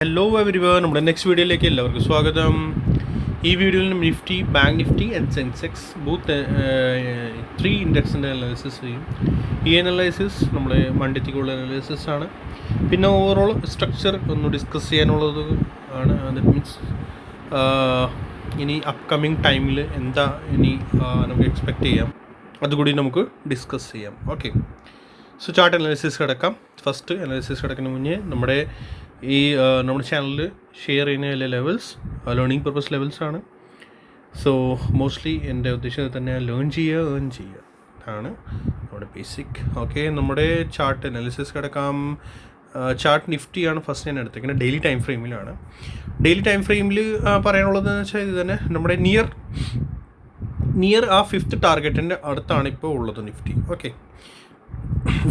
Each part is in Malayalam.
ഹലോ എവരിവൺ, നമ്മുടെ നെക്സ്റ്റ് വീഡിയോയിലേക്ക് എല്ലാവർക്കും സ്വാഗതം. ഈ വീഡിയോയിൽ Nifty, bank Nifty and Sensex ബൂത്ത് 3 ഇൻഡെക്സിൻ്റെ അനാലിസിസ് ചെയ്യും. ഈ അനാലിസിസ് നമ്മുടെ മണ്ടിത്തിക്കുള്ള അനാലിസിസ് ആണ്. പിന്നെ ഓവറോൾ സ്ട്രക്ചർ ഒന്ന് ഡിസ്കസ് ചെയ്യാനുള്ളത് ആണ്. ദാറ്റ് മീൻസ് ഇനി അപ്കമിങ് ടൈമിൽ എന്താ ഇനി നമുക്ക് എക്സ്പെക്റ്റ് ചെയ്യാം, അതുകൂടി നമുക്ക് ഡിസ്കസ് ചെയ്യാം. ഓക്കെ, സോ ചാർട്ട് അനാലിസിസ് കിടക്കാം. ഫസ്റ്റ് അനാലിസിസ് കിടക്കുന്ന മുന്നേ നമ്മുടെ ചാനലിൽ ഷെയർ ചെയ്യുന്ന എല്ലാ ലെവൽസ് ലേണിംഗ് പർപ്പസ് ലെവൽസ് ആണ്. സോ മോസ്റ്റ്ലി എൻ്റെ ഉദ്ദേശം തന്നെ ലേൺ ചെയ്യുക, ഏൺ ചെയ്യുക ആണ് നമ്മുടെ ബേസിക്. ഓക്കെ, നമ്മുടെ ചാർട്ട് അനാലിസിസ് കിടക്കാം. ചാർട്ട് നിഫ്റ്റിയാണ് ഫസ്റ്റ് ഞാൻ എടുത്തേക്കുന്നത്. ഡെയിലി ടൈം ഫ്രെയിമിലാണ്. ഡെയിലി ടൈം ഫ്രെയിമിൽ പറയാനുള്ളതെന്ന് വെച്ചാൽ ഇത് തന്നെ നമ്മുടെ നിയർ ആ 5th ടാർഗറ്റിൻ്റെ അടുത്താണ് ഇപ്പോൾ ഉള്ളത് നിഫ്റ്റി. ഓക്കെ,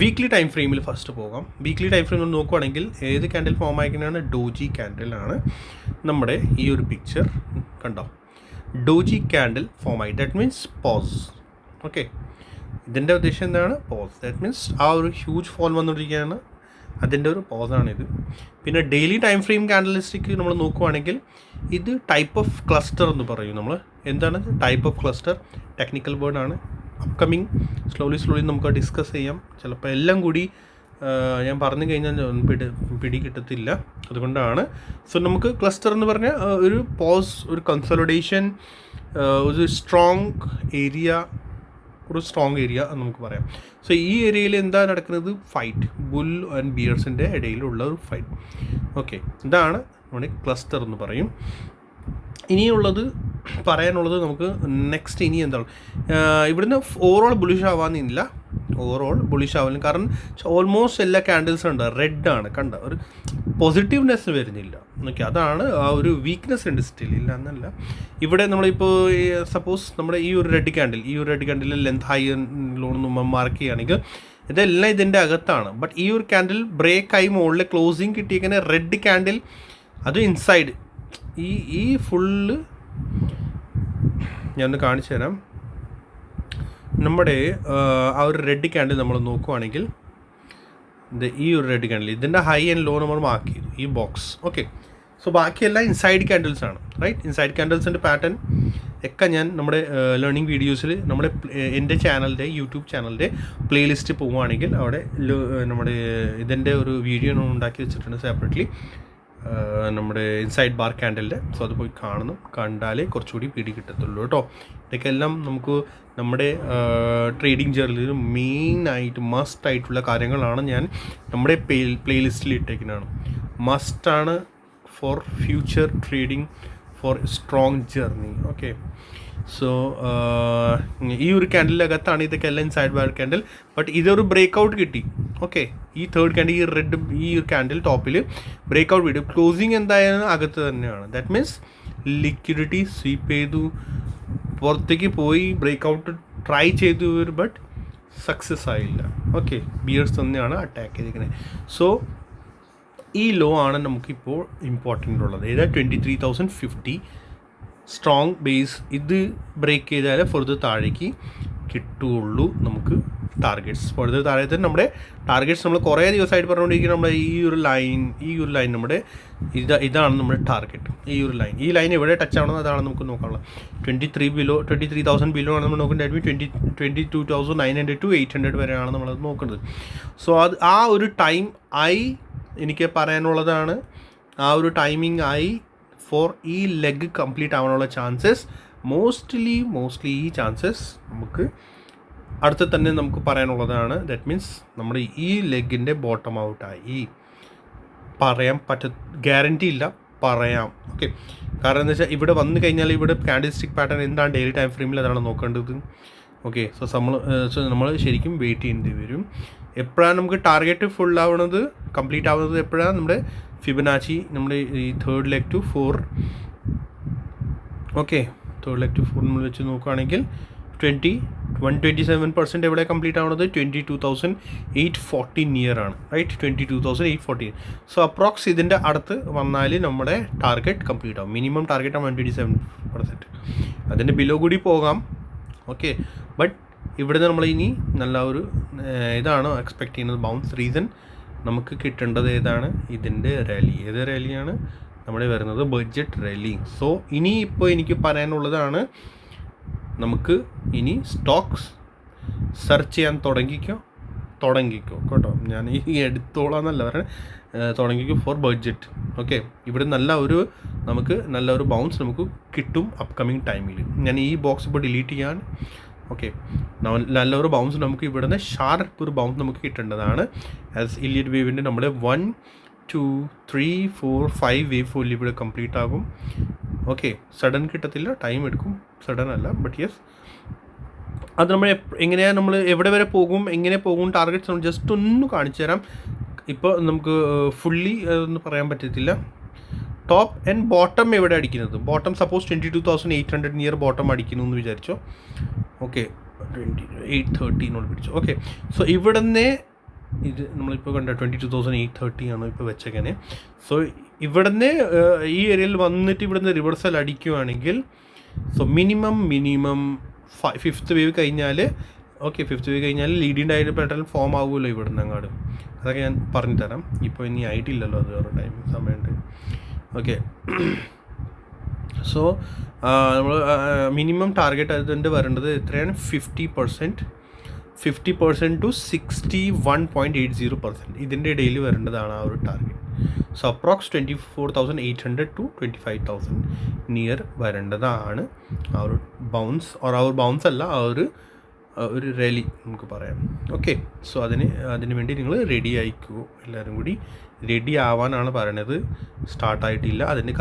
വീക്ക്ലി ടൈം ഫ്രെയിമിൽ ഫസ്റ്റ് പോകാം. വീക്ക്ലി ടൈം ഫ്രെയിമിൽ നോക്കുവാണെങ്കിൽ ഏത് ക്യാൻഡിൽ ഫോം ആയിരിക്കുന്നതാണ്? ഡോജി ക്യാൻഡിലാണ്. നമ്മുടെ ഈ ഒരു പിക്ചർ കണ്ടോ, ഡോജി ക്യാൻഡിൽ ഫോം ആയി. That means pause. ഓക്കെ, ഇതിൻ്റെ ഉദ്ദേശം എന്താണ്? പോസ്. ദാറ്റ് മീൻസ് ആ ഒരു ഹ്യൂജ് ഫോൾ വന്നുകൊണ്ടിരിക്കുകയാണ്, അതിൻ്റെ ഒരു പോസാണിത്. പിന്നെ ഡെയിലി ടൈം ഫ്രെയിം ക്യാൻഡലിസ്റ്റിക് നമ്മൾ നോക്കുവാണെങ്കിൽ ഇത് ടൈപ്പ് ഓഫ് ക്ലസ്റ്റർ എന്ന് പറയും. നമ്മൾ എന്താണ് ടൈപ്പ് ഓഫ് ക്ലസ്റ്റർ? ടെക്നിക്കൽ വേർഡാണ്. അപ്കമിങ് സ്ലോലി നമുക്ക് ഡിസ്കസ് ചെയ്യാം. ചിലപ്പോൾ എല്ലാം കൂടി ഞാൻ പറഞ്ഞു കഴിഞ്ഞാൽ പിടി കിട്ടത്തില്ല, അതുകൊണ്ടാണ്. സോ നമുക്ക് ക്ലസ്റ്റർ എന്ന് പറഞ്ഞാൽ ഒരു പോസ്, ഒരു കൺസോളിഡേഷൻ, ഒരു സ്ട്രോങ് ഏരിയ എന്ന് നമുക്ക് പറയാം. സോ ഈ ഏരിയയിൽ എന്താ നടക്കുന്നത്? ഫൈറ്റ്, ബുൽ ആൻഡ് ബിയർസിൻ്റെ ഇടയിലുള്ള ഒരു ഫൈറ്റ്. ഓക്കെ, ഇതാണ് നമ്മുടെ ക്ലസ്റ്റർ എന്ന് പറയും. ഇനിയുള്ളത് പറയാനുള്ളത് നമുക്ക് നെക്സ്റ്റ് ഇനി എന്താണ് ഇവിടുന്ന് ഓവറോൾ ബുളിഷ് ആവാന്നില്ല. ഓവറോൾ ബുളിഷ് ആവില്ല, കാരണം ഓൾമോസ്റ്റ് എല്ലാ ക്യാൻഡിൽസും ഉണ്ട് റെഡാണ്. കണ്ട ഒരു പോസിറ്റീവ്നെസ് വരുന്നില്ല. ഓക്കെ, അതാണ് ആ ഒരു വീക്ക്നെസ് ഉണ്ട്. സ്റ്റിൽ ഇല്ല എന്നല്ല. ഇവിടെ നമ്മളിപ്പോൾ സപ്പോസ് നമ്മുടെ ഈ ഒരു red candle length high loan mark ചെയ്യുകയാണെങ്കിൽ ഇതെല്ലാം ഇതിൻ്റെ അകത്താണ്. ബട്ട് ഈ ഒരു ക്യാൻഡിൽ ബ്രേക്ക് ആയി മുകളിൽ ക്ലോസിങ് കിട്ടിയേക്കുന്ന റെഡ് ക്യാൻഡിൽ അത് ഇൻസൈഡ് ഈ ഫുള്ള് ഞാനൊന്ന് കാണിച്ചു തരാം. നമ്മുടെ ആ ഒരു റെഡ് ക്യാൻഡിൽ നമ്മൾ നോക്കുവാണെങ്കിൽ ഈ ഒരു റെഡ് ക്യാൻഡിൽ ഇതിൻ്റെ ഹൈ ആൻഡ് ലോ നമ്മൾ മാർക്ക് ചെയ്തു, ഈ ബോക്സ്. ഓക്കെ, സോ ബാക്കിയെല്ലാം ഇൻസൈഡ് ക്യാൻഡിൽസ് ആണ്. റൈറ്റ്, ഇൻസൈഡ് ക്യാൻഡിൽസിൻ്റെ പാറ്റേൺ ഒക്കെ ഞാൻ നമ്മുടെ ലേണിംഗ് വീഡിയോസിൽ എൻ്റെ യൂട്യൂബ് ചാനലിൻ്റെ പ്ലേലിസ്റ്റ് പോവുകയാണെങ്കിൽ അവിടെ നമ്മുടെ ഇതിൻ്റെ ഒരു വീഡിയോ ഉണ്ടാക്കി വെച്ചിട്ടുണ്ട് സെപ്പറേറ്റ്ലി, നമ്മുടെ ഇൻസൈഡ് ബാർ ക്യാൻഡലിൻ്റെ. സോ അത് പോയി കണ്ടാലേ കുറച്ചുകൂടി പിടി കിട്ടത്തുള്ളൂ കേട്ടോ. ഇതൊക്കെ എല്ലാം നമുക്ക് നമ്മുടെ ട്രേഡിംഗ് ജേർണലിൽ മെയിനായിട്ട് മസ്റ്റായിട്ടുള്ള കാര്യങ്ങളാണ് ഞാൻ നമ്മുടെ പ്ലേലിസ്റ്റിൽ ഇട്ടേക്കുന്നതാണ്. മസ്റ്റാണ് for future trading, four strong journey. Okay, so ഈ ഒരു ക്യാൻഡിലകത്താണ് ഇതൊക്കെ എല്ലാം ഇൻസൈഡ് ബാർ ക്യാൻഡിൽ. ബട്ട് ഇതൊരു ബ്രേക്ക് ഔട്ട് കിട്ടി. ഓക്കെ, ഈ തേർഡ് ക്യാൻഡിൽ ഈ ഒരു ക്യാൻഡിൽ ടോപ്പിൽ ബ്രേക്ക് ഔട്ട് കിട്ടി. ക്ലോസിങ് എന്തായാലും അകത്ത് തന്നെയാണ്. ദാറ്റ് മീൻസ് ലിക്വിഡിറ്റി സ്വീപ്പ് ചെയ്തു, പുറത്തേക്ക് പോയി ബ്രേക്ക് ഔട്ട് ട്രൈ ചെയ്തു, ബട്ട് സക്സസ് ആയില്ല. ഓക്കെ, ബിയേഴ്സ് തന്നെയാണ് അറ്റാക്ക് ചെയ്തിരിക്കുന്നത്. സോ ഈ ലോ ആണ് നമുക്കിപ്പോൾ ഇമ്പോർട്ടൻ്റ് ഉള്ളത്. ഏതാ 23,050 സ്ട്രോങ് ബേസ്. ഇത് ബ്രേക്ക് ചെയ്താലേ ഫർദർ താഴേക്ക് കിട്ടുകയുള്ളൂ നമുക്ക് ടാർഗറ്റ്സ്. ഫർദർ താഴത്തെ നമ്മുടെ ടാർഗറ്റ്സ് നമ്മൾ കുറേ ദിവസമായിട്ട് പറഞ്ഞുകൊണ്ടിരിക്കുന്നത് നമ്മുടെ ഈ ഒരു ലൈൻ നമ്മുടെ ഇതാണ് നമ്മുടെ ടാർഗറ്റ്. ഈ ലൈൻ എവിടെ ടച്ച് ആവണം അതാണ് നമുക്ക് നോക്കാനുള്ളത്. 23,000 ബിലോ ആണ് നമ്മൾ നോക്കുന്നത്. 22,900 to 800 വരെയാണ് നമ്മളത് നോക്കുന്നത്. സോ ആ ഒരു ടൈം എനിക്ക് പറയാനുള്ളതാണ്. ആ ഒരു ടൈമിംഗ് ഫോർ ഈ ലെഗ് കംപ്ലീറ്റ് ആവാനുള്ള ചാൻസസ് മോസ്റ്റ്ലി ഈ ചാൻസസ് നമുക്ക് അടുത്ത് തന്നെ നമുക്ക് പറയാനുള്ളതാണ്. ദാറ്റ് മീൻസ് നമ്മുടെ ഈ ലെഗിൻ്റെ ബോട്ടം ഔട്ടായി പറയാൻ ഗ്യാരണ്ടി ഇല്ല, പറയാം. ഓക്കെ, കാരണം എന്താ വെച്ചാൽ ഇവിടെ വന്നു കഴിഞ്ഞാൽ ഇവിടെ ക്യാൻഡിൽസ്റ്റിക് പാറ്റേൺ എന്താണ് ഡെയിലി ടൈം ഫ്രെയിമിൽ അതാണ് നോക്കേണ്ടത്. ഓക്കെ, സോ നമ്മൾ ശരിക്കും വെയിറ്റ് ചെയ്യേണ്ടി വരും. എപ്പോഴാണ് നമുക്ക് ടാർഗറ്റ് ഫുൾ ആവുന്നത്, കംപ്ലീറ്റ് ആവുന്നത് എപ്പോഴാണ്? നമ്മുടെ ഫിബനാച്ചി നമ്മുടെ ഈ third leg two four. Okay, third leg two four നമ്മൾ വെച്ച് നോക്കുകയാണെങ്കിൽ 127% എവിടെ കംപ്ലീറ്റ് ആവുന്നത്? 22,840 നിയർ ആണ്. റൈറ്റ്, 22,840. സോ അപ്രോക്സ് ഇതിൻ്റെ അടുത്ത് വന്നാൽ നമ്മുടെ ടാർഗറ്റ് കംപ്ലീറ്റ് ആവും. Minimum target 127%. അതിൻ്റെ ബിലോ കൂടി പോകാം. ഓക്കെ, ബട്ട് ഇവിടുന്ന് നമ്മൾ ഇനി നല്ല ഒരു ഇതാണ് എക്സ്പെക്ട് ചെയ്യുന്നത് ബൗൺസ്. റീസൺ നമുക്ക് കിട്ടേണ്ടത് ഏതാണ്? ഇതിൻ്റെ റാലി. ഏത് റാലിയാണ് നമ്മുടെ വരുന്നത്? Budget rally. സോ ഇനി ഇപ്പോൾ എനിക്ക് പറയാനുള്ളതാണ്, നമുക്ക് ഇനി സ്റ്റോക്സ് സെർച്ച് ചെയ്യാൻ തുടങ്ങിക്കോ കേട്ടോ. ഞാൻ ഈ എടുത്തോളാം എന്നല്ല പറയുന്നത്, തുടങ്ങിക്കോ ഫോർ ബഡ്ജറ്റ്. ഓക്കെ, ഇവിടെ നമുക്ക് നല്ല ഒരു ബൗൺസ് നമുക്ക് കിട്ടും അപ്കമിങ് ടൈമിൽ. ഞാൻ ഈ ബോക്സ് ഇപ്പോൾ ഡിലീറ്റ് ചെയ്യാൻ. ഓക്കെ, നല്ലൊരു ബൗൺസ് നമുക്ക് ഇവിടുന്ന് ഷാർപ്പ് ഒരു ബൗൺസ് നമുക്ക് കിട്ടേണ്ടതാണ്. ആസ് ഇലിയറ്റ് വേവിൻ്റെ നമ്മുടെ 1 2 3 4 5 വേവ് ഫുള്ളി ഇവിടെ കംപ്ലീറ്റ് ആകും. ഓക്കെ, സഡൻ കിട്ടത്തില്ല, ടൈം എടുക്കും, സഡൻ അല്ല, ബട്ട് യെസ്. അത് നമ്മൾ എവിടെ വരെ പോകും, എങ്ങനെ പോകും, ടാർഗറ്റ്സ് ജസ്റ്റ് ഒന്ന് കാണിച്ചു തരാം. ഇപ്പോൾ നമുക്ക് ഫുള്ളി ഒന്നും പറയാൻ പറ്റത്തില്ല. ടോപ്പ് ആൻഡ് ബോട്ടം എവിടെ അടിക്കുന്നത്? ബോട്ടം സപ്പോസ് 22,800 നിയർ ബോട്ടം അടിക്കുന്നു എന്ന് വിചാരിച്ചോ. ഓക്കെ, 830 പിടിച്ചു. ഓക്കെ, സോ ഇവിടുന്ന് ഇത് നമ്മളിപ്പോൾ കണ്ട 22,830 ആണ് ഇപ്പോൾ വെച്ചേക്കനെ. സോ ഇവിടുന്ന് ഈ ഏരിയയിൽ വന്നിട്ട് ഇവിടുന്ന് റിവേഴ്സൽ അടിക്കുകയാണെങ്കിൽ, സോ മിനിമം ഫിഫ്ത്ത് വേവ് കഴിഞ്ഞാൽ, ഓക്കെ, ഫിഫ്ത്ത് വേവ് കഴിഞ്ഞാൽ ലീഡിങ് ഡയറി പാറ്റേൺ ഫോം ആകുമല്ലോ ഇവിടുന്ന് അങ്ങോട്ട്. അതൊക്കെ ഞാൻ പറഞ്ഞു തരാം. ഇപ്പോൾ ഇനി ആയിട്ടില്ലല്ലോ, അത് വേറെ സമയമുണ്ട്. ഓക്കെ, സോ നമ്മൾ മിനിമം ടാർഗറ്റ് അതിൻ്റെ വരേണ്ടത് എത്രയാണ്? 50% to 61.80%. ഇതിൻ്റെ ഇടയിൽ വരേണ്ടതാണ് ആ ഒരു target. So approx 24,800 to 25,000 near വരേണ്ടതാണ് ആ ഒരു ബൗൺസ്. അല്ല ആ ഒരു റാലി നമുക്ക് പറയാം. ഓക്കെ, സോ അതിന് വേണ്ടി നിങ്ങൾ റെഡി ആയിക്കോ. എല്ലാവരും കൂടി റെഡി ആവാനാണ് പറയണത്. സ്റ്റാർട്ടായിട്ടില്ല. അതിൻ്റെ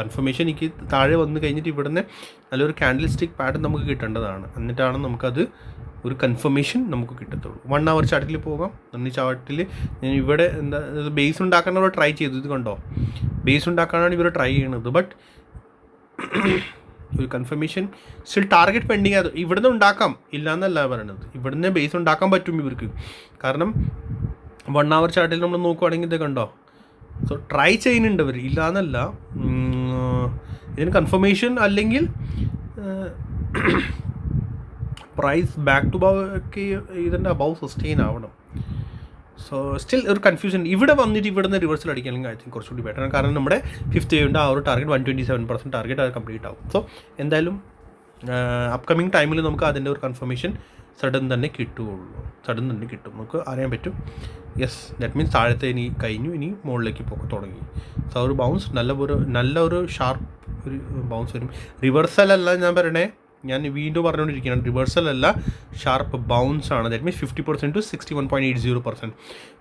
കൺഫർമേഷൻ എനിക്ക് താഴെ വന്നു കഴിഞ്ഞിട്ട് ഇവിടുന്ന് നല്ലൊരു കാൻഡിൽ സ്റ്റിക്ക് പാറ്റേൺ നമുക്ക് കിട്ടേണ്ടതാണ്. എന്നിട്ടാണ് നമുക്കത് ഒരു കൺഫർമേഷൻ നമുക്ക് കിട്ടത്തുള്ളൂ. 1 hour ചാർട്ടിൽ പോകാം. ചാർട്ടിൽ ഞാൻ ഇവിടെ ബേസ് ഉണ്ടാക്കാനാണ് ട്രൈ ചെയ്തത്. ഇത് കണ്ടോ, ബേസ് ഉണ്ടാക്കാനാണ് ഇവർ ട്രൈ ചെയ്യണത്. ബട്ട് ഒരു കൺഫർമേഷൻ സ്റ്റിൽ ടാർഗറ്റ് പെൻഡിങ്. അത് ഇവിടുന്ന് ഉണ്ടാക്കാം, ഇല്ലയെന്നല്ല പറയണത്. ഇവിടുന്ന് ബേസ് ഉണ്ടാക്കാൻ പറ്റും ഇവർക്ക്. കാരണം 1 hour ചാർട്ടിൽ നമ്മൾ നോക്കുവാണെങ്കിൽ ഇത് കണ്ടോ. സോ ട്രൈ ചെയ്യുന്നുണ്ട് അവർ, ഇല്ലയെന്നല്ല. ഇതിന് കൺഫർമേഷൻ അല്ലെങ്കിൽ പ്രൈസ് ബാക്ക് ടു ഒക്കെ ഇതിൻ്റെ അബവ് സസ്റ്റെയിൻ ആവണം. സോ സ്റ്റിൽ ഒരു കൺഫ്യൂഷൻ. ഇവിടെ വന്നിട്ട് ഇവിടുന്ന് റിവേഴ്സൽ അടിക്കുകയാണെങ്കിൽ ഐ തിങ്ക് കുറച്ചുകൂടി ബെറ്റർ. കാരണം നമ്മുടെ ഫിഫ്ത്ത് വേവിൻ്റെ ആ ഒരു ടാർഗറ്റ് 127% ടാർഗറ്റ് അത് കംപ്ലീറ്റ് ആവും. സോ എന്തായാലും അപ്കമിങ് ടൈമിൽ നമുക്ക് അതിൻ്റെ ഒരു കൺഫർമേഷൻ സഡൻ തന്നെ കിട്ടും. നമുക്ക് അറിയാൻ പറ്റും. യെസ്, ദാറ്റ് മീൻസ് താഴത്തെ ഇനി കഴിഞ്ഞു, ഇനി മുകളിലേക്ക് പോകാൻ തുടങ്ങി. സോ ഒരു ബൗൺസ് നല്ലൊരു ഷാർപ്പ് ഒരു ബൗൺസ് വരും. റിവേഴ്സൽ അല്ല ഞാൻ പറയണേ, ഞാൻ വീണ്ടും പറഞ്ഞുകൊണ്ടിരിക്കുകയാണ്, റിവേഴ്സൽ അല്ല, ഷാർപ്പ് ബൗൺസ് ആണ്. That means 50% to 61.80%.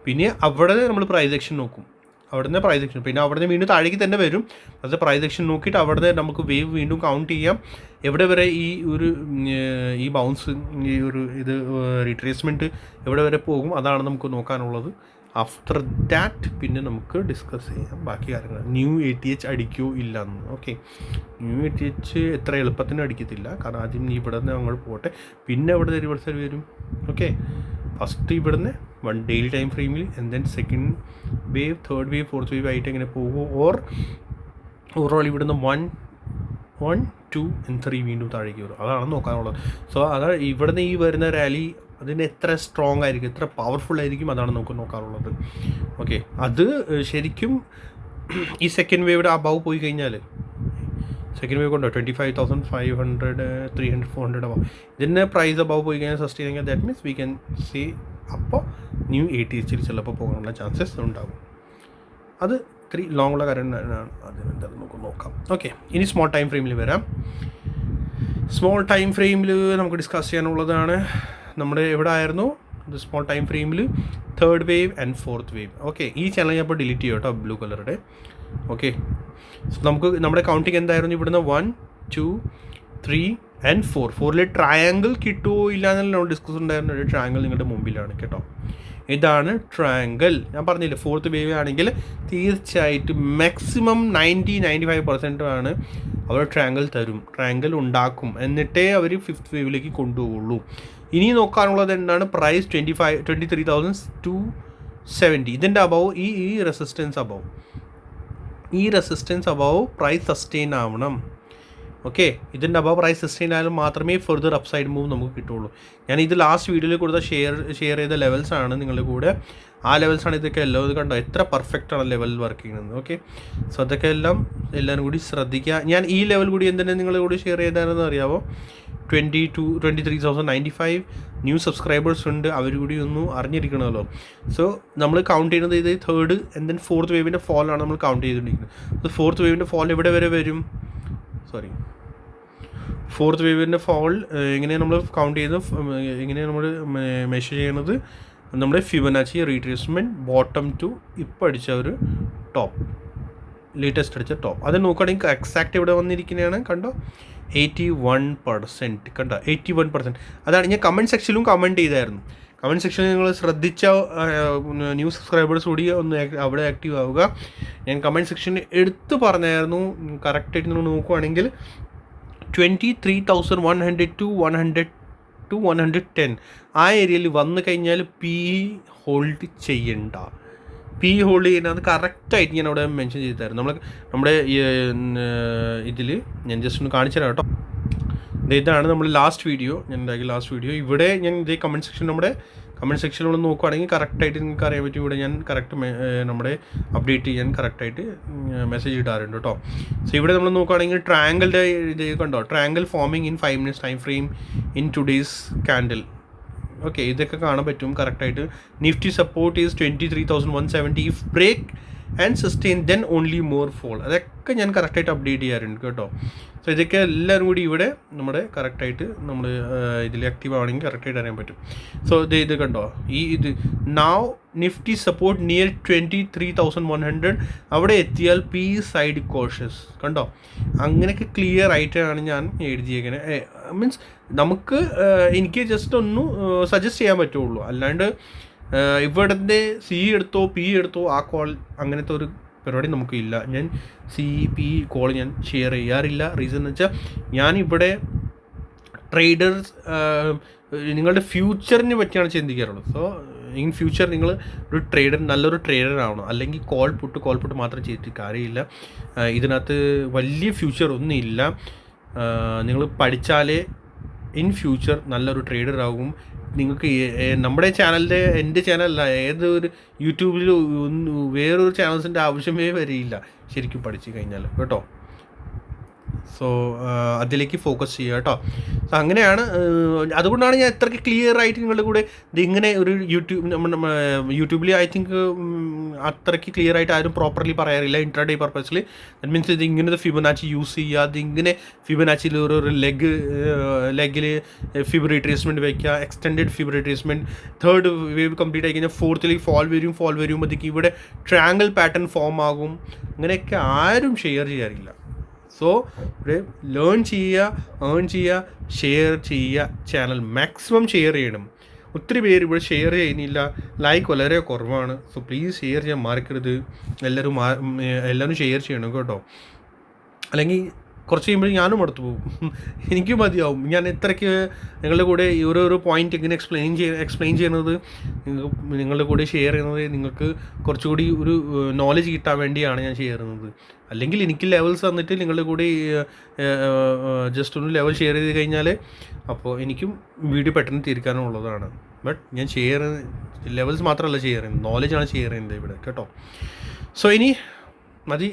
പിന്നെ അവിടെ നമ്മൾ പ്രൈസ് ആക്ഷൻ നോക്കും. അവിടുന്ന് പ്രൈസ് ആക്ഷൻ, പിന്നെ അവിടുന്ന് വീണ്ടും താഴേക്ക് തന്നെ വരും. അത് പ്രൈസ് ആക്ഷൻ നോക്കിയിട്ട് അവിടുന്ന് നമുക്ക് വേവ് വീണ്ടും കൗണ്ട് ചെയ്യാം. എവിടെ വരെ ഈ ബൗൺസ്, ഈ ഒരു റിട്രേസ്മെൻറ്റ് എവിടെ വരെ പോകും, അതാണ് നമുക്ക് നോക്കാനുള്ളത്. ആഫ്റ്റർ ദാറ്റ് പിന്നെ നമുക്ക് ഡിസ്കസ് ചെയ്യാം ബാക്കി കാര്യങ്ങൾ. ന്യൂ ATH അടിക്കോ ഇല്ലയെന്ന്. ഓക്കെ, ന്യൂ ATH എത്ര എളുപ്പത്തിന് അടിക്കത്തില്ല. കാരണം ആദ്യം ഇവിടെ നിന്ന് അങ്ങോട്ട് പോട്ടെ, പിന്നെ ഇവിടെ റിവേഴ്സൽ വരും. ഓക്കെ, ഫസ്റ്റ് ഇവിടുന്ന് ഡെയിലി ടൈം ഫ്രെയിമിൽ, and then second wave, third wave, fourth wave ആയിട്ട് എങ്ങനെ പോകുമോ, ഓവറോൾ ഇവിടുന്ന് 1 2 and 3 വീണ്ടും താഴേക്ക് വരും. അതാണ് നോക്കാനുള്ളത്. സോ അതാണ് ഇവിടുന്ന് ഈ വരുന്ന റാലി അതിന് എത്ര സ്ട്രോങ് ആയിരിക്കും, എത്ര പവർഫുൾ ആയിരിക്കും, അതാണ് നമുക്ക് നോക്കാനുള്ളത്. ഓക്കെ, അത് ശരിക്കും ഈ സെക്കൻഡ് വേവിടെ അബവ് പോയി കഴിഞ്ഞാൽ, സെക്കൻഡ് വേവ് കൊണ്ടോ 25,500 300 400 അബവ്, ഇതിൻ്റെ പ്രൈസ് അബവ് പോയി കഴിഞ്ഞാൽ സസ്റ്റെയിൻ ചെയ്യാൻ, that means we can see അപ്പോൾ ന്യൂ ATH ചിലപ്പോൾ പോകാനുള്ള ചാൻസസ് ഉണ്ടാകും. അത് ഇത്തിരി ലോങ് ഉള്ള കാര്യം തന്നെയാണ്. അതെന്തായാലും നമുക്ക് നോക്കാം. ഓക്കെ, ഇനി സ്മോൾ ടൈം ഫ്രെയിമിൽ വരാം. സ്മോൾ ടൈം ഫ്രെയിമിൽ നമുക്ക് ഡിസ്കസ് ചെയ്യാനുള്ളതാണ്. നമ്മുടെ എവിടെ ആയിരുന്നു സ്മോൾ ടൈം ഫ്രെയിമിൽ? Third wave and fourth wave. Okay, ഈ ചാനൽ ഞാൻ ഇപ്പോൾ ഡിലീറ്റ് ചെയ്യും കേട്ടോ, ബ്ലൂ കളറുടെ. ഓക്കെ, സോ നമുക്ക് നമ്മുടെ കൗണ്ടിങ് എന്തായിരുന്നു? ഇവിടുന്ന് 1 2 3 and 4. 4ൽ ട്രയാങ്കിൾ കിട്ടുമോ ഇല്ല എന്നല്ല നമ്മൾ ഡിസ്കസ് ഉണ്ടായിരുന്ന ഒരു ട്രയാങ്കിൾ നിങ്ങളുടെ മുമ്പിലാണ് കേട്ടോ. ഇതാണ് ട്രയാങ്കിൾ. ഞാൻ പറഞ്ഞില്ലേ, ഫോർത്ത് വേവ് ആണെങ്കിൽ തീർച്ചയായിട്ടും മാക്സിമം 90-95% ആണ് അവർ ട്രയാങ്കിൾ ഉണ്ടാക്കും. എന്നിട്ടേ അവർ ഫിഫ്ത്ത് വേവിലേക്ക് കൊണ്ടുപോകുള്ളൂ. ഇനി നോക്കാനുള്ളത് എന്താണ്? പ്രൈസ് 23,270. ഇതിൻ്റെ അബവ് ഈ റെസിസ്റ്റൻസ് അബവ് പ്രൈസ് സസ്റ്റെയിൻ ആവണം. ഓക്കെ, ഇതിൻ്റെ അബവ് പ്രൈസ് സസ്റ്റെയിൻ ആയാലും മാത്രമേ ഫെർദർ അപ്സൈഡ് മൂവ് നമുക്ക് കിട്ടുള്ളൂ. ഞാൻ ഇത് ലാസ്റ്റ് വീഡിയോയിൽ കൊടുത്ത ഷെയർ ചെയ്ത ലെവൽസാണ് നിങ്ങളുടെ കൂടെ. ആ ലെവൽസാണ് ഇതൊക്കെ എല്ലാം. ഇത് കണ്ടോ എത്ര പെർഫെക്റ്റാണ് ലെവൽ വർക്ക് ചെയ്യുന്നത്. ഓക്കെ, സോ അതൊക്കെ എല്ലാവരും കൂടി ശ്രദ്ധിക്കുക. ഞാൻ ഈ ലെവൽ കൂടി എന്തിനാണ് നിങ്ങളുടെ കൂടി ഷെയർ ചെയ്താണെന്ന് അറിയാമോ? 23,095 ന്യൂ സബ്സ്ക്രൈബേഴ്സ് ഉണ്ട്. അവർ കൂടി ഒന്നും അറിഞ്ഞിരിക്കണമല്ലോ. സോ നമ്മൾ കൗണ്ട് ചെയ്യുന്നത് ഇത് തേർഡ് ആൻഡ് ദെൻ ഫോർത്ത് വേവിൻ്റെ ഫോളാണ് നമ്മൾ കൗണ്ട് ചെയ്തുകൊണ്ടിരിക്കുന്നത്. ഫോർത്ത് വേവിൻ്റെ ഫോൾ എവിടെ വരെ വരും? ഫോർത്ത് വേവിൻ്റെ ഫോൾ എങ്ങനെയാണ് നമ്മൾ കൗണ്ട് ചെയ്യുന്നത്, എങ്ങനെയാണ് നമ്മൾ മെഷർ ചെയ്യുന്നത്? നമ്മുടെ ഫിബൊനാച്ചി റീട്രേസ്മെൻറ്റ് ബോട്ടം ടു ഇപ്പോൾ അടിച്ച ഒരു ടോപ്പ്, ലേറ്റസ്റ്റ് അടിച്ച ടോപ്പ്, അത് നോക്കുകയാണെങ്കിൽ എക്സാക്റ്റ് ഇവിടെ വന്നിരിക്കുന്നതാണ്. കണ്ടോ 81%. കണ്ടോ 81%. അതാണ് ഞാൻ കമൻറ്റ് സെക്ഷനിലും കമൻറ്റ് ചെയ്തായിരുന്നു. കമൻറ്റ് സെക്ഷനിൽ നിങ്ങൾ ശ്രദ്ധിച്ച ന്യൂ സബ്സ്ക്രൈബേഴ്സ് കൂടി ഒന്ന് അവിടെ ആക്റ്റീവ് ആവുക. ഞാൻ കമൻറ്റ് സെക്ഷനിൽ എടുത്ത് പറഞ്ഞായിരുന്നു. കറക്റ്റായിട്ട് നിങ്ങൾ നോക്കുവാണെങ്കിൽ 23,100 to 110 ആ ഏരിയയിൽ വന്നു കഴിഞ്ഞാൽ പി ഹോൾഡ് ചെയ്യണ്ട. പി ഹോൾഡ് ചെയ്യുന്നത് കറക്റ്റായിട്ട് ഞാൻ അവിടെ മെൻഷൻ ചെയ്തായിരുന്നു. നമ്മുടെ ഇതിൽ ഞാൻ ജസ്റ്റ് ഒന്ന് കാണിച്ചു തരാം കേട്ടോ. ഇതാണ് നമ്മൾ ലാസ്റ്റ് വീഡിയോ, ഞാൻ ഉണ്ടാക്കിയ ലാസ്റ്റ് വീഡിയോ. ഇവിടെ ഞാൻ ഇതേ കമൻറ്റ് സെക്ഷൻ, നമ്മുടെ കമൻറ്റ് സെക്ഷനിൽ നോക്കുകയാണെങ്കിൽ കറക്റ്റായിട്ട് നിങ്ങൾക്ക് അറിയാൻ പറ്റും. ഇവിടെ ഞാൻ കറക്റ്റ് നമ്മുടെ അപ്ഡേറ്റ് ചെയ്യാൻ കറക്റ്റായിട്ട് മെസ്സേജ് ഇടാറുണ്ട് കേട്ടോ. സോ ഇവിടെ നമ്മൾ നോക്കുകയാണെങ്കിൽ ട്രയാങ്കിളുടെ ഇത് കണ്ടോ, triangle forming in 5 minutes time frame in today's candle. Okay, ഇതൊക്കെ കാണാൻ പറ്റും കറക്റ്റായിട്ട്. Nifty support is 23,170. If break and sustain then only more fall. അതൊക്കെ ഞാൻ കറക്റ്റായിട്ട് അപ്ഡേറ്റ് ചെയ്യാറുണ്ട് കേട്ടോ. സോ ഇതൊക്കെ എല്ലാവരും കൂടി ഇവിടെ നമ്മുടെ കറക്റ്റായിട്ട് നമ്മൾ ഇതിൽ ആക്റ്റീവ് ആണെങ്കിൽ കറക്റ്റായിട്ട് അറിയാൻ പറ്റും. സോ ഇത് കണ്ടോ, ഇത് നൗ നിഫ്റ്റി സപ്പോർട്ട് നിയർ 23,100. അവിടെ എത്തിയാൽ പി സൈഡ് കോഷ്യസ്. കണ്ടോ, അങ്ങനെയൊക്കെ ക്ലിയർ ആയിട്ടാണ് ഞാൻ എഴുതിയേക്കുന്നത്. മീൻസ് നമുക്ക് എനിക്ക് ജസ്റ്റ് ഒന്ന് സജസ്റ്റ് ചെയ്യാൻ പറ്റുള്ളൂ. അല്ലാണ്ട് ഇവിടുത്തെ സി എടുത്തോ പി എടുത്തോ ആ കോൾ അങ്ങനത്തെ ഒരു പരിപാടി നമുക്ക് ഇല്ല. ഞാൻ സി പി കോൾ ഞാൻ ഷെയർ ചെയ്യാറില്ല. റീസൺ എന്ന് വെച്ചാൽ ഞാനിവിടെ ട്രേഡേഴ്സ് നിങ്ങളുടെ ഫ്യൂച്ചറിനെ പറ്റിയാണ് ചിന്തിക്കാറുള്ളത്. സോ ഇൻ ഫ്യൂച്ചർ നിങ്ങൾ ഒരു നല്ലൊരു ട്രേഡർ ആവണം. അല്ലെങ്കിൽ കോൾ പുട്ട് മാത്രം ചെയ്തിട്ട് കാര്യമില്ല. ഇതിനകത്ത് വലിയ ഫ്യൂച്ചർ ഒന്നും ഇല്ല. നിങ്ങൾ പഠിച്ചാലേ ഇൻ ഫ്യൂച്ചർ നല്ലൊരു ട്രേഡർ ആകും. നിങ്ങൾക്ക് നമ്മുടെ ചാനലിൻ്റെ, എൻ്റെ ചാനലല്ല, ഏതൊരു യൂട്യൂബിൽ വേറൊരു ചാനൽസിൻ്റെ ആവശ്യമേ വരില്ല ശരിക്കും പഠിച്ചു കഴിഞ്ഞാൽ കേട്ടോ. സോ അതിലേക്ക് ഫോക്കസ് ചെയ്യുക കേട്ടോ. സോ അങ്ങനെയാണ്. അതുകൊണ്ടാണ് ഞാൻ ഇത്രയ്ക്ക് ക്ലിയർ ആയിട്ട് നിങ്ങളുടെ കൂടെ ഇതിങ്ങനെ ഒരു യൂട്യൂബിൽ ഐ തിങ്ക് അത്രയ്ക്ക് ക്ലിയർ ആയിട്ട് ആരും പ്രോപ്പർലി പറയാറില്ല ഇൻട്രാഡേ പർപ്പസിൽ. ദാറ്റ് മീൻസ് ഇത് ഇങ്ങനത്തെ ഫിബൊനാച്ചി യൂസ് ചെയ്യുക, അതിങ്ങനെ ഫിബൊനാച്ചിയിൽ ഒരു ലെഗിൽ ഫിബ് റീട്രേസ്മെൻറ്റ് വയ്ക്കുക, extended fib retracement. Third wave complete ആയി കഴിഞ്ഞാൽ ഫോർത്തിലേക്ക് ഫോൾ വരുമ്പോഴത്തേക്ക് ഇവിടെ ട്രയാങ്കിൾ പാറ്റേൺ ഫോം ആകും. അങ്ങനെയൊക്കെ ആരും ഷെയർ ചെയ്യാറില്ല. സോ ഇവിടെ ലേൺ ചെയ്യുക, ഏൺ ചെയ്യുക, ഷെയർ ചെയ്യുക. ചാനൽ മാക്സിമം ഷെയർ ചെയ്യണം. ഒത്തിരി പേര് ഇവിടെ ഷെയർ ചെയ്യുന്നില്ല, ലൈക്ക് വളരെ കുറവാണ്. സോ പ്ലീസ് ഷെയർ ചെയ്യാൻ മറക്കരുത്. എല്ലാവരും ഷെയർ ചെയ്യണം കേട്ടോ. അല്ലെങ്കിൽ കുറച്ച് കഴിയുമ്പോൾ ഞാനും അടുത്ത് പോകും, എനിക്കും മതിയാവും. ഞാൻ ഇത്രയ്ക്ക് നിങ്ങളുടെ കൂടെ ഓരോരോ പോയിൻ്റ് ഇങ്ങനെ എക്സ്പ്ലെയിൻ ചെയ്യുന്നത്, നിങ്ങളുടെ കൂടെ ഷെയർ ചെയ്യുന്നത് നിങ്ങൾക്ക് കുറച്ചുകൂടി ഒരു നോളജ് കിട്ടാൻ വേണ്ടിയാണ് ഞാൻ ഷെയർ ചെയ്യുന്നത്. അല്ലെങ്കിൽ എനിക്ക് ലെവൽസ് തന്നിട്ട് നിങ്ങളുടെ കൂടെ ജസ്റ്റ് ഒന്ന് ലെവൽ ഷെയർ ചെയ്ത് കഴിഞ്ഞാൽ അപ്പോൾ എനിക്കും വീഡിയോ പെട്ടെന്ന് തീർക്കാനുള്ളതാണ്. ബട്ട് ഞാൻ ലെവൽസ് മാത്രമല്ല ഷെയർ ചെയ്യുന്നത്, നോളജാണ് ഷെയർ ചെയ്യുന്നത് ഇവിടെ കേട്ടോ. സോ ഇനി മതി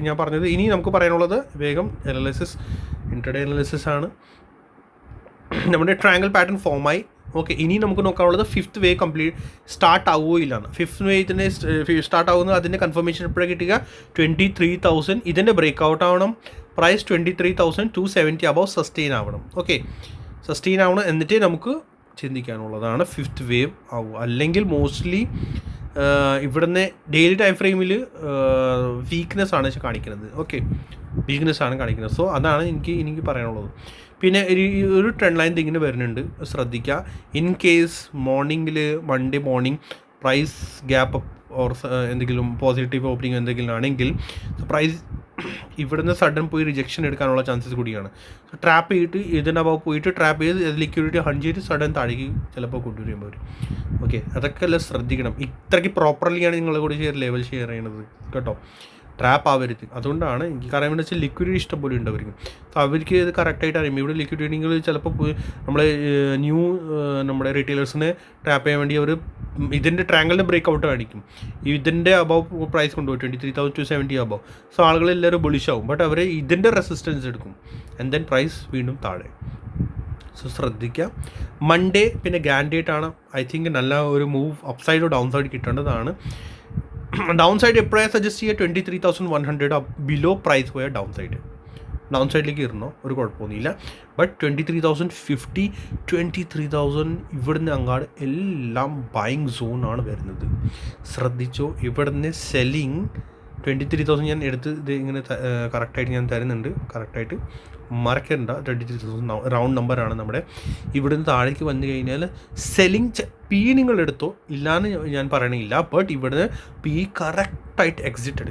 ഞാൻ പറഞ്ഞത്. ഇനി നമുക്ക് പറയാനുള്ളത് വേഗം ഇൻട്രഡേ അനാലിസിസ് ആണ്. നമ്മുടെ ട്രയാങ്കിൾ പാറ്റേൺ ഫോമായി. ഓക്കെ, ഇനി നമുക്ക് നോക്കാനുള്ളത് ഫിഫ്ത്ത് വേവ് കംപ്ലീറ്റ് സ്റ്റാർട്ട് ആവുമോ ഇല്ലാണ്. ഫിഫ്ത്ത് വേവിൻ്റെ സ്റ്റാർട്ട് ആവുന്നത് അതിൻ്റെ കൺഫർമേഷൻ എപ്പോഴാണ് കിട്ടുക? 23,000. ഇതിൻ്റെ ബ്രേക്ക് ഔട്ട് ആവണം. പ്രൈസ് 23,270 അബവ് സസ്റ്റെയിൻ ആവണം. ഓക്കെ, സസ്റ്റെയിൻ ആവണം. എന്നിട്ടേ നമുക്ക് ചിന്തിക്കാനുള്ളതാണ് ഫിഫ്ത്ത് വേവ് ആവുക. അല്ലെങ്കിൽ മോസ്റ്റ്ലി ഇവിടുന്ന് ഡെയിലി ടൈം ഫ്രെയിമിൽ വീക്ക്നെസ് ആണ് കാണിക്കുന്നത്. ഓക്കെ, വീക്ക്നെസ് ആണ് കാണിക്കുന്നത്. സോ അതാണ് എനിക്ക് പറയാനുള്ളത്. പിന്നെ ഒരു ട്രെൻഡ് ലൈൻ ഇങ്ങനെ വരുന്നുണ്ട്, ശ്രദ്ധിക്കുക. In case Monday morning praise gap or എന്തെങ്കിലും പോസിറ്റീവ് ഓപ്പണിംഗ് എന്തെങ്കിലും ആണെങ്കിൽ പ്രൈസ് ഇവിടുന്ന് സഡൻ പോയി റിജക്ഷൻ എടുക്കാനുള്ള ചാൻസസ് കൂടിയാണ്. സോ ട്രാപ്പ് ചെയ്തിട്ട് ഇതിനകത്ത് പോയിട്ട് ട്രാപ്പ് ചെയ്ത് ലിക്വിഡിറ്റി ഹണ്ട് ചെയ്ത് സഡൻ താഴേക്ക് ചിലപ്പോൾ കൊണ്ടുവരുമ്പോൾ വരും. ഓക്കെ, അതൊക്കെ എല്ലാം ശ്രദ്ധിക്കണം. ഇത്രയ്ക്ക് പ്രോപ്പർലിയാണ് നിങ്ങളുടെ കൂടി ലെവൽ ഷെയർ ചെയ്യണത് കേട്ടോ. ട്രാപ്പ് ആവരുത്. അതുകൊണ്ടാണ് എനിക്ക് കാരണം എന്താ വെച്ചാൽ ലിക്വിഡിറ്റി ഇഷ്ടം പോലെ ഉണ്ട് അവർക്ക്. സോ അവർക്ക് ഇത് കറക്റ്റായിട്ട് അറിയും. ഇവിടെ ലിക്വിഡിറ്റികൾ ചിലപ്പോൾ നമ്മളെ നമ്മുടെ റീറ്റെയിലേഴ്സിനെ ട്രാപ്പ് ചെയ്യാൻ വേണ്ടി അവർ ഇതിൻ്റെ ട്രാങ്കിളിൻ്റെ ബ്രേക്ക് ഔട്ട് കാണിക്കും. ഇതിൻ്റെ അബവ് പ്രൈസ് കൊണ്ടുപോയി 23,270 അബവ്. സോ ആളുകളെല്ലാവരും ബുളിഷാവും. ബട്ട് അവർ ഇതിൻ്റെ റെസിസ്റ്റൻസ് എടുക്കും ആൻഡ് ദെൻ പ്രൈസ് വീണ്ടും താഴെ. സോ ശ്രദ്ധിക്കുക. മൺഡേ പിന്നെ ഗാൻഡേറ്റ് ഐ തിങ്ക് നല്ല ഒരു മൂവ് അപ്പ് സൈഡോ ഡൗൺ സൈഡ് കിട്ടേണ്ടതാണ്. ഡൗൺ സൈഡ് എപ്പോഴാണ് സജസ്റ്റ് ചെയ്യുക? 23,100 ബിലോ പ്രൈസ് പോയ ഡൗൺ സൈഡിലേക്ക് ഇരുന്നോ, ഒരു കുഴപ്പമൊന്നുമില്ല. ബട്ട് 23,050 23,000 ഇവിടുന്ന് അങ്ങാട് എല്ലാം ബൈങ് സോണാണ് വരുന്നത്. ശ്രദ്ധിച്ചോ. ഇവിടുന്ന് സെല്ലിങ് 23,000 ഞാൻ എടുത്ത് ഇത് ഇങ്ങനെ കറക്റ്റായിട്ട് ഞാൻ തരുന്നുണ്ട്. കറക്റ്റായിട്ട് മറക്കണ്ട. 23,000 റൗണ്ട് നമ്പറാണ് നമ്മുടെ. ഇവിടുന്ന് താഴേക്ക് വന്നു കഴിഞ്ഞാൽ സെല്ലിങ് പി നിങ്ങൾ എടുത്തോ, ഇല്ലയെന്ന് ഞാൻ പറയണില്ല. ബട്ട് ഇവിടുന്ന് പി കറക്റ്റായിട്ട് എക്സിറ്റ്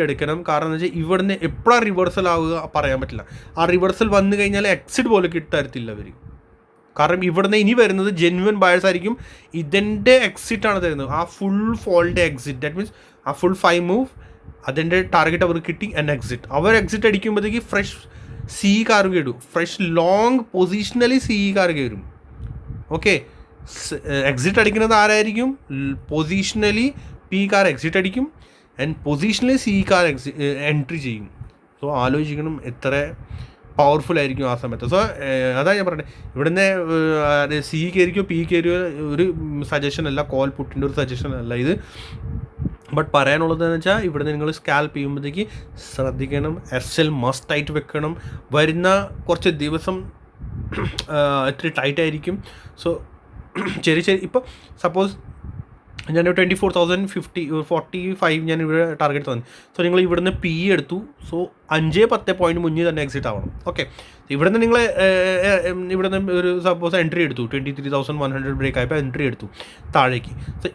എടുക്കണം. കാരണം എന്ന് വെച്ചാൽ ഇവിടുന്ന് എപ്പോഴാണ് റിവേഴ്സൽ ആവുക പറയാൻ പറ്റില്ല. ആ റിവേഴ്സൽ വന്നു കഴിഞ്ഞാൽ എക്സിറ്റ് പോലെ കിട്ടത്തില്ല അവർ. കാരണം ഇവിടുന്ന് ഇനി വരുന്നത് ജെന്യുവൻ ബയേഴ്സ് ആയിരിക്കും. ഇതിൻ്റെ എക്സിറ്റാണ് തരുന്നത്, ആ ഫുൾ ഫോളിൻ്റെ എക്സിറ്റ്. ദാറ്റ് മീൻസ് ആ ഫുൾ 5 മൂവ് അതിൻ്റെ ടാർഗറ്റ് അവർക്ക് കിട്ടി ആൻഡ് എക്സിറ്റ്. അവർ എക്സിറ്റ് അടിക്കുമ്പോഴത്തേക്ക് ഫ്രഷ് സി കാർ കയറും. Fresh long positionally C car കയറും. ഓക്കെ, എക്സിറ്റ് അടിക്കുന്നത് ആരായിരിക്കും? പൊസിഷണലി പി കാർ എക്സിറ്റ് അടിക്കും and positionally C car entry ചെയ്യും. സോ ആലോചിക്കണം എത്ര പവർഫുൾ ആയിരിക്കും ആ സമയത്ത്. സോ അതാണ് ഞാൻ പറഞ്ഞത്. ഇവിടുന്ന് സി കയറിക്കോ പി കയറിയോ ഒരു സജഷൻ അല്ല, കോൾ പുട്ടിൻ്റെ ഒരു സജഷൻ അല്ല ഇത്. ബട്ട് പറയാനുള്ളതെന്ന് വെച്ചാൽ ഇവിടുന്ന് നിങ്ങൾ സ്കാൽപ്പ് ചെയ്യുമ്പോഴത്തേക്ക് ശ്രദ്ധിക്കണം. SL മസ്റ്റായിട്ട് വെക്കണം. വരുന്ന കുറച്ച് ദിവസം ഇത്തിരി ടൈറ്റായിരിക്കും. സോ ചെറിയ ഇപ്പോൾ സപ്പോസ് ഞാൻ 24,050 45 ഞാൻ ഇവിടെ ടാർഗറ്റ് തന്നു. സോ നിങ്ങൾ ഇവിടുന്ന് പി എടുത്തു. സോ 5-10 പോയിൻറ്റ് മുന്നേ തന്നെ എക്സിറ്റ് ആവണം. ഓക്കെ, ഇവിടുന്ന് നിങ്ങൾ ഇവിടുന്ന് ഒരു സപ്പോസ് എൻട്രി എടുത്തു 23,100 ബ്രേക്ക് ആയപ്പോൾ എൻട്രി എടുത്തു താഴേക്ക്. സോ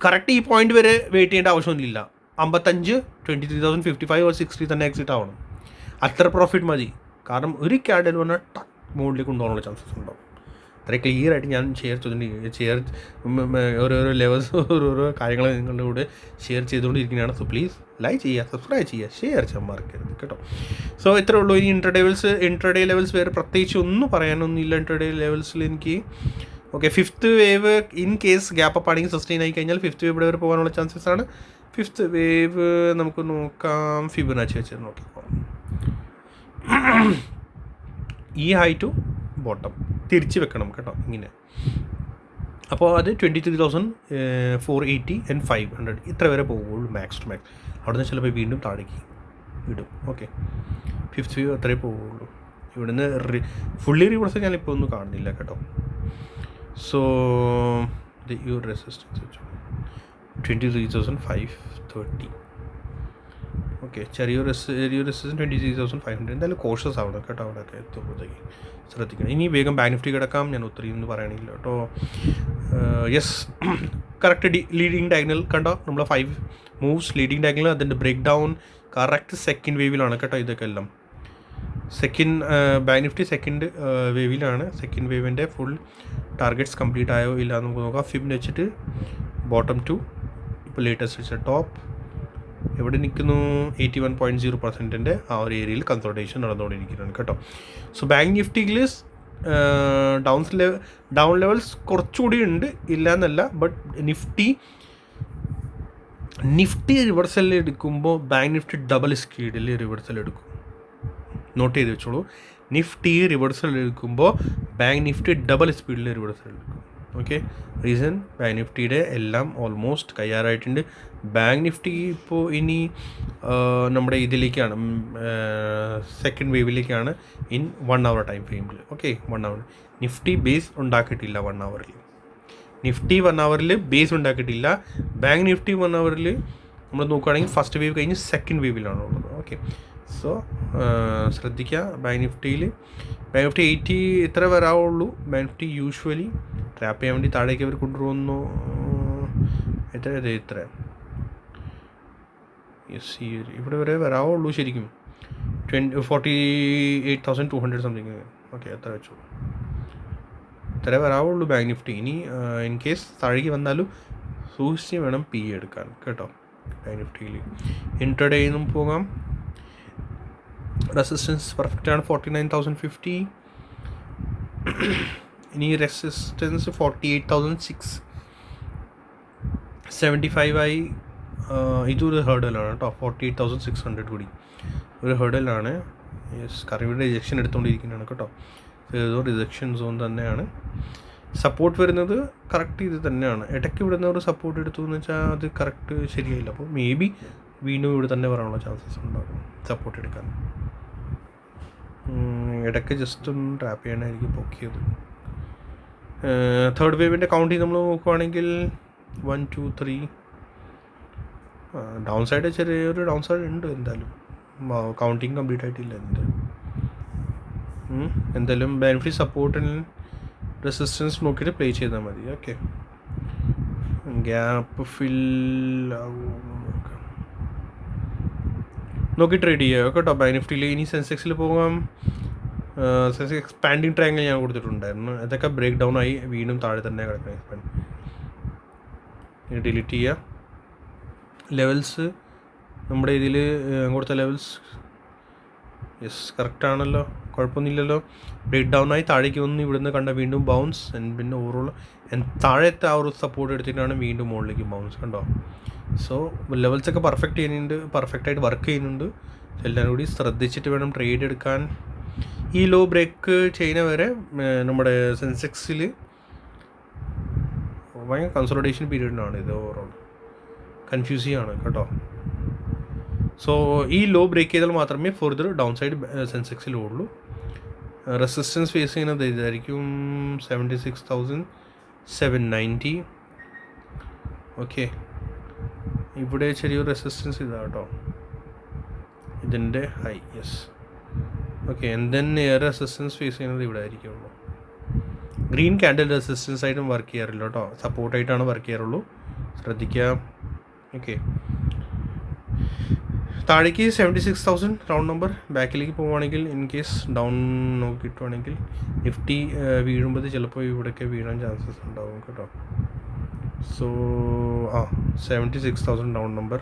കറക്റ്റ് ഈ പോയിന്റ് വരെ വെയിറ്റ് ചെയ്യേണ്ട ആവശ്യമൊന്നുമില്ല. 55 23,055 or 60 തന്നെ എക്സിറ്റ് ആവണം. അത്ര പ്രോഫിറ്റ് മതി. കാരണം ഒരു ക്യാൻഡിൽ വന്നാൽ ടക്ക് മുകളിലേക്ക് കൊണ്ടുപോകാനുള്ള ചാൻസസ് ഉണ്ടാവും. അത്ര ക്ലിയർ ആയിട്ട് ഞാൻ ഓരോരോ ലെവൽസ് ഓരോരോ കാര്യങ്ങൾ നിങ്ങളുടെ കൂടെ ഷെയർ ചെയ്തുകൊണ്ടിരിക്കുന്നതാണ്. സോ പ്ലീസ് ലൈക്ക് ചെയ്യുക, സബ്സ്ക്രൈബ് ചെയ്യുക, ഷെയർ ചെയ്യാൻ മറക്കരുത് കേട്ടോ. സോ ഇത്രേ ഉള്ളൂ. ഇനി ഇൻട്രഡേ ലെവൽസ് വേറെ പ്രത്യേകിച്ച് ഒന്നും പറയാനൊന്നുമില്ല. ഇൻട്രഡേ ലെവൽസിൽ എനിക്ക് okay 5th wave in case gap up ആണെങ്കിൽ സസ്റ്റെയിൻ ആയി കഴിഞ്ഞാൽ 5th വേവ് ഇവിടെ വരെ പോകാനുള്ള ചാൻസസ് ആണ്. 5th വേവ് നമുക്ക് നോക്കാം. ഫിബൊനാച്ചി വെച്ച് നോക്കിക്കോളാം. ഈ ഹൈ ടു ബോട്ടം തിരിച്ച് വെക്കണം കേട്ടോ ഇങ്ങനെ. അപ്പോൾ അത് 23,480 and 500 ഇത്ര വരെ പോകുള്ളൂ മാക്സ് ടു മാക്സ്. അവിടെ നിന്ന് ചിലപ്പോൾ വീണ്ടും താഴേക്ക് ഇടും. ഓക്കെ, 5th വേവ് അത്രേ പോവുള്ളൂ. ഇവിടുന്ന് ഫുള്ളി റിവേഴ്സ് ഞാനിപ്പോൾ ഒന്നും കാണുന്നില്ല കേട്ടോ. സോ ഈ റെസിസ്റ്റൻസ് വെച്ചു 23,530. ഓക്കെ, ചെറിയൊരു റെസിസ്റ്റൻസ് 23,500. എന്തായാലും കോഷ്യസ് ആവണം കേട്ടോ. അവിടെയൊക്കെ എത്തുമ്പോഴത്തേക്ക് ശ്രദ്ധിക്കണം. ഇനി വേഗം ബാങ്ക് നിഫ്റ്റി കിടക്കാം. ഞാൻ ഒത്തിരി ഒന്നും പറയണില്ല കേട്ടോ. യെസ്, കറക്റ്റ് ലീഡിങ് ഡയഗണൽ കണ്ടോ. നമ്മൾ 5 മൂവ്സ് ലീഡിങ് ഡയഗണൽ. അതിൻ്റെ ബ്രേക്ക് ഡൗൺ കറക്റ്റ് സെക്കൻഡ് വേവിലാണ് കേട്ടോ. ഇതൊക്കെ എല്ലാം ബാങ്ക് നിഫ്റ്റി സെക്കൻഡ് വേവിലാണ്. സെക്കൻഡ് വേവിൻ്റെ ഫുൾ ടാർഗറ്റ്സ് കംപ്ലീറ്റ് ആയോ ഇല്ല നമുക്ക് നോക്കാം. ഫിബിന് വെച്ചിട്ട് ബോട്ടം 2 ഇപ്പോൾ ലേറ്റസ്റ്റ് വെച്ച ടോപ്പ് എവിടെ നിൽക്കുന്നു? 81.0% ആ ഒരു ഏരിയയിൽ കൺസോൾട്ടേഷൻ നടന്നുകൊണ്ടിരിക്കുകയാണ് കേട്ടോ. സോ ബാങ്ക് നിഫ്റ്റിയിൽ ഡൗൺ ലെവൽസ് കുറച്ചുകൂടി ഉണ്ട്, ഇല്ല എന്നല്ല. ബട്ട് നിഫ്റ്റി റിവേഴ്സൽ എടുക്കുമ്പോൾ ബാങ്ക് നിഫ്റ്റി ഡബിൾ സ്പീഡിൽ റിവേഴ്സൽ എടുക്കും. നോട്ട് ചെയ്ത് വെച്ചോളൂ. നിഫ്റ്റി റിവേഴ്സൽ എടുക്കുമ്പോൾ ബാങ്ക് നിഫ്റ്റി ഡബിൾ സ്പീഡിൽ റിവേഴ്സൽ എടുക്കും. ഓക്കെ, റീസൺ ബാങ്ക് നിഫ്റ്റിയുടെ എല്ലാം ഓൾമോസ്റ്റ് കയ്യാറായിട്ടുണ്ട്. ബാങ്ക് നിഫ്റ്റി ഇപ്പോൾ ഇനി നമ്മുടെ ഇതിലേക്കാണ്, സെക്കൻഡ് വേവിലേക്കാണ് ഇൻ 1 hour ടൈം ഫ്രെയിമിൽ. ഓക്കെ, 1 hour നിഫ്റ്റി ബേസ് ഉണ്ടാക്കിയിട്ടില്ല. 1 hourൽ നിഫ്റ്റി 1 hourൽ ബേസ് ഉണ്ടാക്കിയിട്ടില്ല. ബാങ്ക് നിഫ്റ്റി 1 hourൽ നമ്മൾ നോക്കുകയാണെങ്കിൽ ഫസ്റ്റ് വേവ് കഴിഞ്ഞ് സെക്കൻഡ് വേവിലാണ് ഉള്ളത്. ഓക്കെ, സോ ശ്രദ്ധിക്കുക. ബാങ്ക് നിഫ്റ്റി 80 ഇത്ര വരാവുള്ളൂ. ബാങ്ക് നിഫ്റ്റി യൂഷ്വലി ട്രാപ്പ് ചെയ്യാൻ വേണ്ടി താഴേക്ക് അവർ കൊണ്ടുപോകുന്നു. ഇത്ര യെസ്, ഈ ഇവിടെ വരെ വരാവുള്ളൂ ശരിക്കും. 48,200 സംതിങ്. ഓക്കെ, എത്ര വെച്ചു ഇത്ര വരാവുള്ളൂ ബാങ്ക് നിഫ്റ്റി. ഇനി ഇൻ കേസ് താഴേക്ക് വന്നാലും സൂക്ഷിച്ച് വേണം പി എടുക്കാൻ കേട്ടോ. നിഫ്റ്റിയിൽ. ഇൻട്രഡേയിലും പോകാം. റെസിസ്റ്റൻസ് പെർഫെക്റ്റ് ആണ് 49,050. ഇനി റെസിസ്റ്റൻസ് 48,675 ആയി. ഇതൊരു ഹേർഡലാണ് കേട്ടോ. 48,600 കൂടി ഒരു ഹേർഡലാണ്. യെസ്, കാരണം റിജക്ഷൻ എടുത്തുകൊണ്ടിരിക്കുന്നതാണ് കേട്ടോ. ഏതോ റിജക്ഷൻ സോൺ തന്നെയാണ്. സപ്പോർട്ട് വരുന്നത് കറക്റ്റ് ഇത് തന്നെയാണ്. ഇടയ്ക്ക് ഇവിടുന്ന് ഒരു സപ്പോർട്ട് എടുത്തു എന്ന് വെച്ചാൽ അത് കറക്റ്റ് ശരിയായില്ല. അപ്പോൾ മേ ബി വീണ്ടും ഇവിടെ തന്നെ വരാനുള്ള ചാൻസസ് ഉണ്ടാകും സപ്പോർട്ട് എടുക്കാൻ. ഇടയ്ക്ക് ജസ്റ്റ് ഒന്ന് ട്രാപ്പ് ചെയ്യാനായിരിക്കും പൊക്കിയത്. തേർഡ് വേവിൻ്റെ കൗണ്ടിങ് നമ്മൾ നോക്കുവാണെങ്കിൽ 1 2 3 ഡൗൺ സൈഡ് ചെറിയൊരു ഡൗൺ സൈഡ് ഉണ്ട്. എന്തായാലും കൗണ്ടിങ് കംപ്ലീറ്റ് ആയിട്ടില്ല. എന്തായാലും ബെനിഫിറ്റ് സപ്പോർട്ടിന് റെസിസ്റ്റൻസ് നോക്കിയിട്ട് പ്ലേ ചെയ്താൽ മതി. ഓക്കെ, ഗ്യാപ്പ് ഫിൽ നോക്കി ട്രേഡ് ചെയ്യുക കേട്ടോ ബൈനിഫ്റ്റിയിൽ. ഇനി സെൻസെക്സിൽ പോകാം. സെൻസെക്സ് എക്സ്പാൻഡിങ് ട്രയാങ്കിൾ ഞാൻ കൊടുത്തിട്ടുണ്ടായിരുന്നു. അതൊക്കെ ബ്രേക്ക് ഡൗൺ ആയി വീണ്ടും താഴെ തന്നെ കിടക്കണം. എക്സ്പാൻഡ് ഡിലീറ്റ് ചെയ്യുക. ലെവൽസ് നമ്മുടെ ഇതിൽ കൊടുത്ത ലെവൽസ് യെസ് കറക്റ്റാണല്ലോ, കുഴപ്പമൊന്നുമില്ലല്ലോ. ബ്രേക്ക് ഡൗൺ ആയി താഴേക്ക് വന്ന് ഇവിടുന്ന് കണ്ട വീണ്ടും ബൗൺസ്. പിന്നെ ഓവറോൾ താഴത്തെ ആ ഒരു സപ്പോർട്ട് എടുത്തിട്ടാണ് വീണ്ടും മുകളിലേക്ക് ബൗൺസ് കണ്ടോ. സോ ലെവൽസൊക്കെ പെർഫെക്റ്റ് ചെയ്യുന്നുണ്ട്, പെർഫെക്റ്റായിട്ട് വർക്ക് ചെയ്യുന്നുണ്ട്. എല്ലാവരും കൂടി ശ്രദ്ധിച്ചിട്ട് വേണം ട്രേഡ് എടുക്കാൻ. ഈ ലോ ബ്രേക്ക് ചെയ്യുന്ന വരെ നമ്മുടെ സെൻസെക്സിൽ ഭയങ്കര കൺസോളിഡേഷൻ പീരീഡിനാണ് ഇത്. ഓവറോൾ കൺഫ്യൂസിങ് ആണ് കേട്ടോ. സോ ഈ ലോ ബ്രേക്ക് ചെയ്താൽ മാത്രമേ ഫർദർ ഡൗൺ സൈഡ് സെൻസെക്സിലുള്ളൂ. റെസിസ്റ്റൻസ് ഫേസ് ചെയ്യുന്നത് ഇതായിരിക്കും 76,790. ഓക്കെ, ഇവിടെ ചെറിയൊരു റെസിസ്റ്റൻസ് ഇതാ കേട്ടോ, ഇതിൻ്റെ high. Yes, okay. And then resistance face ചെയ്യുന്നത് ഇവിടെ ആയിരിക്കുള്ളൂ. ഗ്രീൻ ക്യാൻഡിൽ റെസിസ്റ്റൻസ് ആയിട്ടും വർക്ക് ചെയ്യാറില്ല കേട്ടോ, സപ്പോർട്ടായിട്ടാണ് വർക്ക് ചെയ്യാറുള്ളൂ. ശ്രദ്ധിക്കുക. ഓക്കെ, താഴേക്ക് 76,000 റൗണ്ട് നമ്പർ. ബാക്കിലേക്ക് പോവുകയാണെങ്കിൽ ഇൻ കേസ് ഡൗൺ നോക്കിയിട്ടുവാണെങ്കിൽ നിഫ്റ്റി വീഴുമ്പോൾ ചിലപ്പോൾ ഇവിടെയൊക്കെ വീഴാൻ ചാൻസസ് ഉണ്ടാവും കേട്ടോ. So 76,000 round number.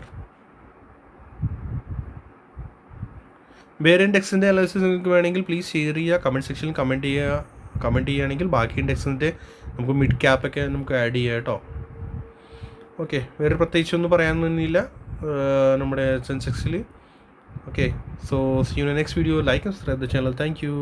വേറെ ഇൻഡെക്സിൻ്റെ അനാലിസിസ് നിങ്ങൾക്ക് വേണമെങ്കിൽ പ്ലീസ് ഷെയർ ചെയ്യുക, കമൻറ്റ് സെക്ഷനിൽ കമൻറ്റ് ചെയ്യുകയാണെങ്കിൽ ബാക്കി ഇൻഡെക്സിൻ്റെ നമുക്ക് മിഡ് ക്യാപ്പൊക്കെ നമുക്ക് ആഡ് ചെയ്യാം കേട്ടോ. ഓക്കെ, വേറെ പ്രത്യേകിച്ചൊന്നും പറയാനൊന്നുമില്ല നമ്മുടെ സെൻസെക്സിൽ. Okay, so see you in next video. Like and subscribe the channel. Thank U.